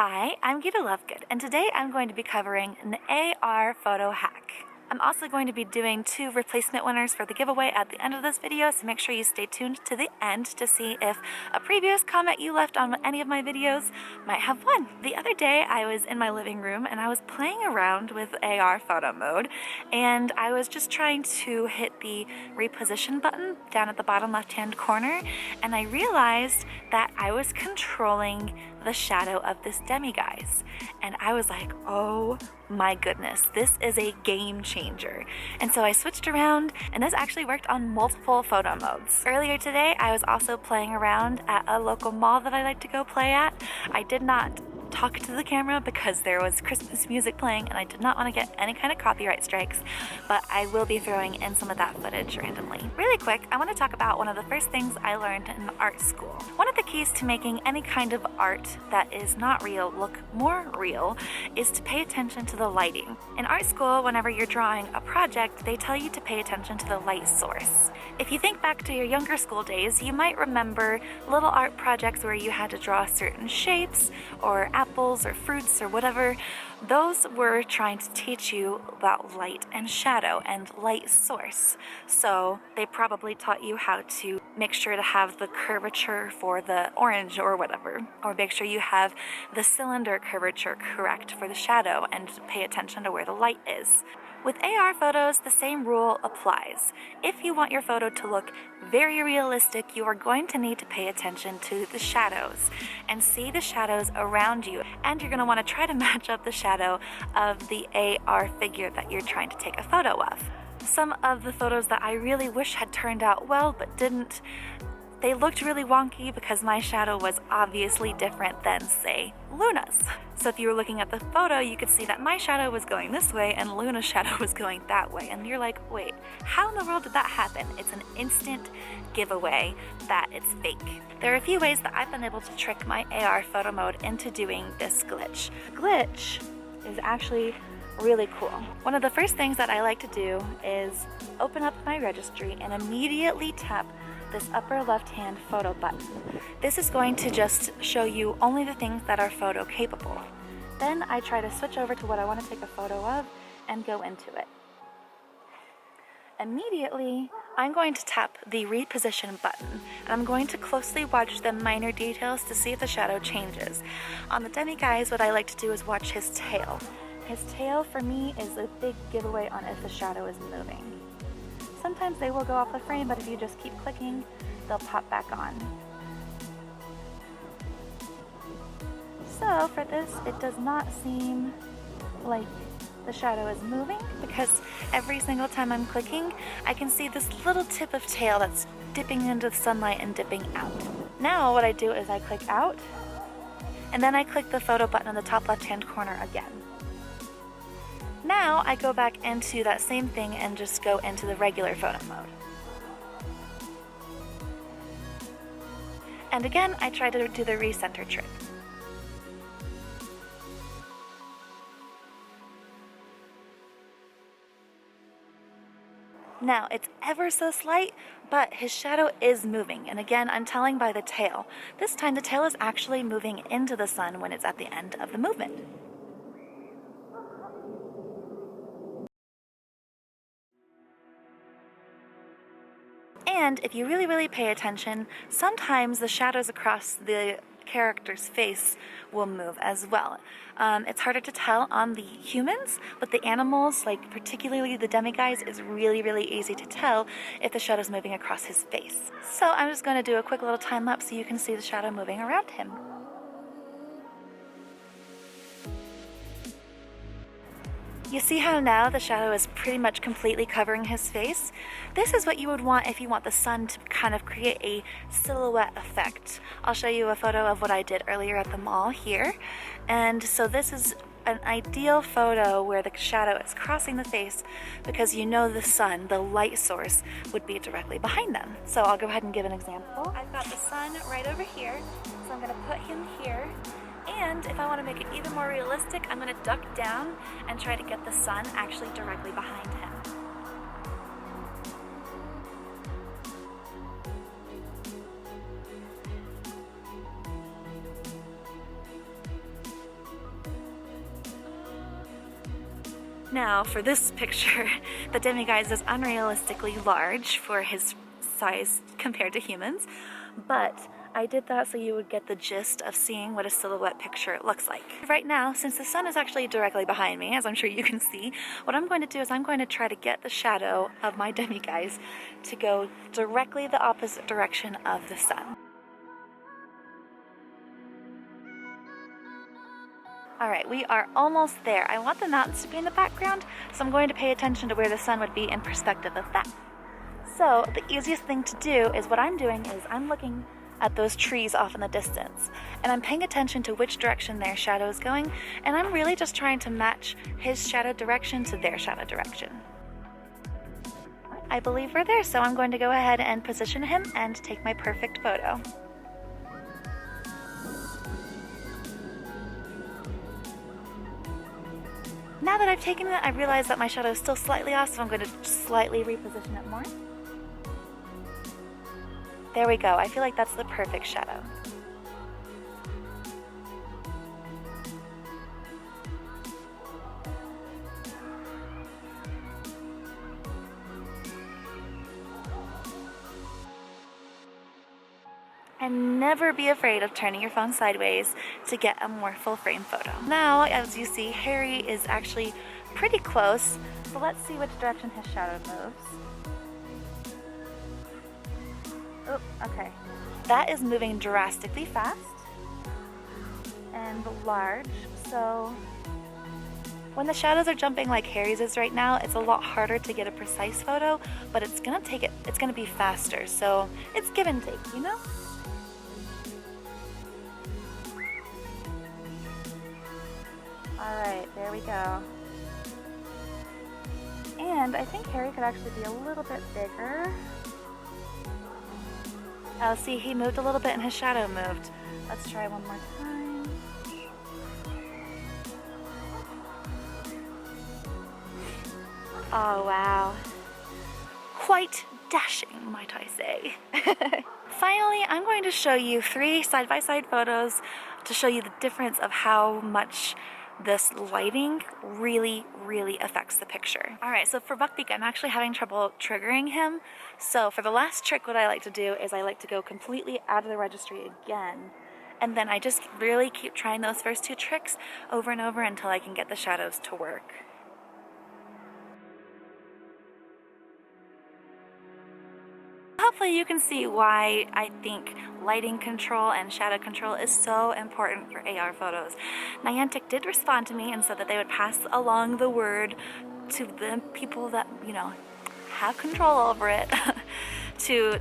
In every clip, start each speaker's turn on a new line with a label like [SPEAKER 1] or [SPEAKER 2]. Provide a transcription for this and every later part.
[SPEAKER 1] Hi, I'm Gita Lovegood, and today I'm going to be covering an AR photo hack. I'm also going to be doing 2 replacement winners for the giveaway at the end of this video, so make sure you stay tuned to the end to see if a previous comment you left on any of my videos might have won. The other day I was in my living room and I was playing around with AR photo mode, and I was just trying to hit the reposition button down at the bottom left-hand corner, and I realized that I was controlling the shadow of this demiguise, and I was like, oh my goodness, this is a game changer. And so I switched around, and this actually worked on multiple photo modes. Earlier today I was also playing around at a local mall that I like to go play at. I did not talk to the camera because there was Christmas music playing and I did not want to get any kind of copyright strikes, but I will be throwing in some of that footage randomly. Really quick, I want to talk about one of the first things I learned in art school. One of the keys to making any kind of art that is not real look more real is to pay attention to the lighting. In art school, whenever you're drawing a project, they tell you to pay attention to the light source. If you think back to your younger school days, you might remember little art projects where you had to draw certain shapes or apples or fruits or whatever. Those were trying to teach you about light and shadow and light source. So they probably taught you how to make sure to have the curvature for the orange or whatever, or make sure you have the cylinder curvature correct for the shadow and pay attention to where the light is. With AR photos, the same rule applies. If you want your photo to look very realistic, you are going to need to pay attention to the shadows and see the shadows around you. And you're going to want to try to match up the shadow of the AR figure that you're trying to take a photo of. Some of the photos that I really wish had turned out well but didn't, they looked really wonky because my shadow was obviously different than, say, Luna's. So if you were looking at the photo, you could see that my shadow was going this way and Luna's shadow was going that way. And you're like, wait, how in the world did that happen? It's an instant giveaway that it's fake. There are a few ways that I've been able to trick my AR photo mode into doing this glitch. The glitch is actually really cool. One of the first things that I like to do is open up my registry and immediately tap this upper left-hand photo button. This is going to just show you only the things that are photo capable. Then I try to switch over to what I want to take a photo of and go into it. Immediately, I'm going to tap the reposition button, and I'm going to closely watch the minor details to see if the shadow changes. On the demiguise, what I like to do is watch his tail. His tail, for me, is a big giveaway on if the shadow is moving. Sometimes they will go off the frame, but if you just keep clicking, they'll pop back on. So for this, it does not seem like the shadow is moving because every single time I'm clicking, I can see this little tip of tail that's dipping into the sunlight and dipping out. Now what I do is I click out, and then I click the photo button in the top left-hand corner again. Now I go back into that same thing and just go into the regular photo mode. And again, I try to do the recenter trick. Now, it's ever so slight, but his shadow is moving, and again, I'm telling by the tail. This time the tail is actually moving into the sun when it's at the end of the movement. And if you really pay attention, sometimes the shadows across the character's face will move as well. It's harder to tell on the humans, but the animals, like particularly the demiguise, is really easy to tell if the shadow's moving across his face. So I'm just going to do a quick little time lapse so you can see the shadow moving around him. You see how now the shadow is pretty much completely covering his face? This is what you would want if you want the sun to kind of create a silhouette effect. I'll show you a photo of what I did earlier at the mall here. And so this is an ideal photo where the shadow is crossing the face because you know the sun, the light source, would be directly behind them. So I'll go ahead and give an example. I've got the sun right over here, so I'm going to put him here. And if I want to make it even more realistic, I'm going to duck down and try to get the sun actually directly behind him. Now, for this picture, the demiguise is unrealistically large for his size compared to humans, but I did that so you would get the gist of seeing what a silhouette picture looks like. Right now, since the sun is actually directly behind me, as I'm sure you can see, what I'm going to do is I'm going to try to get the shadow of my demiguise to go directly the opposite direction of the sun. Alright, we are almost there. I want the mountains to be in the background, so I'm going to pay attention to where the sun would be in perspective of that. So the easiest thing to do is what I'm doing is I'm looking at those trees off in the distance, and I'm paying attention to which direction their shadow is going, and I'm really just trying to match his shadow direction to their shadow direction. I believe we're there, so I'm going to go ahead and position him and take my perfect photo. Now that I've taken it, I realize that my shadow is still slightly off, so I'm going to slightly reposition it more. There we go. I feel like that's the perfect shadow. And never be afraid of turning your phone sideways to get a more full frame photo. Now, as you see, Harry is actually pretty close, so let's see which direction his shadow moves. Oh, okay. That is moving drastically fast and large, so when the shadows are jumping like Harry's is right now, it's a lot harder to get a precise photo, but it's gonna be faster, so it's give and take, you know? Alright, there we go. And I think Harry could actually be a little bit bigger. Oh, see, he moved a little bit and his shadow moved. Let's try one more time. Oh, wow. Quite dashing, might I say. Finally, I'm going to show you 3 side-by-side photos to show you the difference of how much this lighting really affects the picture. Alright, so for Buckbeak, I'm actually having trouble triggering him. So for the last trick, what I like to do is I like to go completely out of the registry again. And then I just really keep trying those first 2 tricks over and over until I can get the shadows to work. Hopefully you can see why I think lighting control and shadow control is so important for AR photos. Niantic did respond to me and said that they would pass along the word to the people that, you know, have control over it to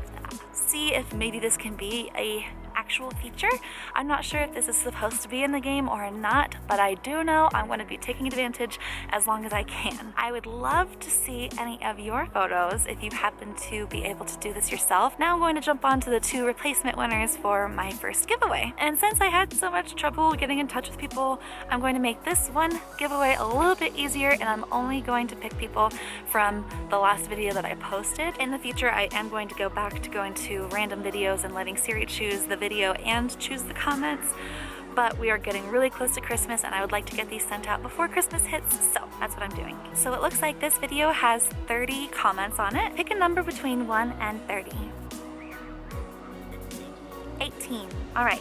[SPEAKER 1] see if maybe this can be a actual feature. I'm not sure if this is supposed to be in the game or not, but I do know I'm going to be taking advantage as long as I can. I would love to see any of your photos if you happen to be able to do this yourself. Now I'm going to jump on to the 2 replacement winners for my first giveaway. And since I had so much trouble getting in touch with people, I'm going to make this one giveaway a little bit easier, and I'm only going to pick people from the last video that I posted. In the future, I am going to go back to going to random videos and letting Siri choose the video and choose the comments, but we are getting really close to Christmas and I would like to get these sent out before Christmas hits, so that's what I'm doing. So it looks like this video has 30 comments on it. Pick a number between 1 and 30. 18. Alright.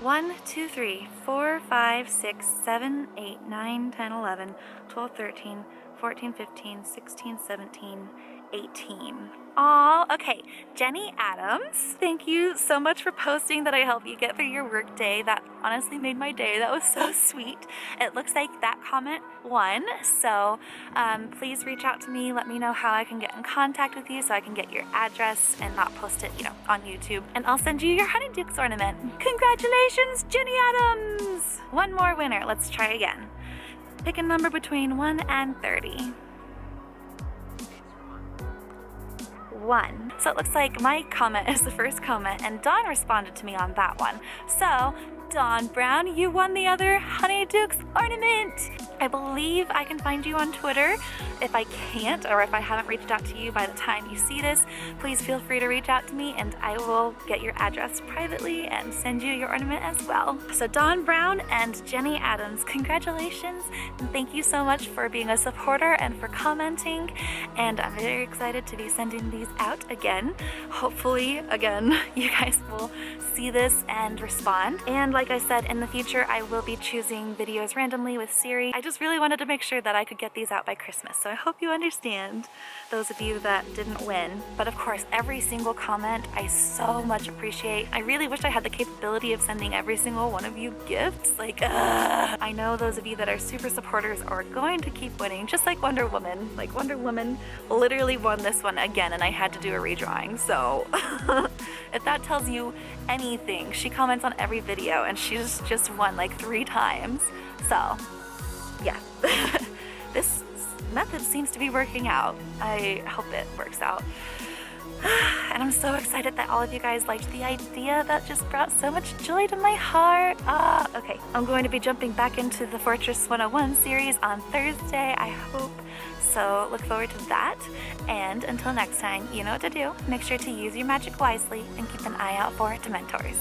[SPEAKER 1] 1, 2, 3, 4, 5, 6, 7, 8, 9, 10, 11, 12, 13, 14, 15, 16, 17, 18. Aw, okay. Jenny Adams, thank you so much for posting that I help you get through your work day. That honestly made my day. That was so sweet. It looks like that comment won, so please reach out to me. Let me know how I can get in contact with you so I can get your address and not post it, you know, on YouTube. And I'll send you your Honeydukes ornament. Congratulations, Jenny Adams! One more winner. Let's try again. Pick a number between 1 and 30. 1. So it looks like my comment is the first comment, and Dawn responded to me on that one. So, Dawn Brown, you won the other Honeydukes ornament! I believe I can find you on Twitter. If I can't, or if I haven't reached out to you by the time you see this, please feel free to reach out to me and I will get your address privately and send you your ornament as well. So Dawn Brown and Jenny Adams, congratulations and thank you so much for being a supporter and for commenting, and I'm very excited to be sending these out again. Hopefully, again, you guys will see this and respond. And like I said, in the future I will be choosing videos randomly with Siri. I just really wanted to make sure that I could get these out by Christmas, so I hope you understand, those of you that didn't win. But of course, every single comment I so much appreciate. I really wish I had the capability of sending every single one of you gifts. Like, I know those of you that are super supporters are going to keep winning, just like Wonder Woman. Like, Wonder Woman literally won this one again and I had to do a redrawing, so if that tells you anything, she comments on every video and she's just won like 3 times. So yeah, this method seems to be working out. I hope it works out. And I'm so excited that all of you guys liked the idea. That just brought so much joy to my heart. Okay, I'm going to be jumping back into the Fortress 101 series on Thursday, I hope. So look forward to that. And until next time, you know what to do. Make sure to use your magic wisely and keep an eye out for Dementors.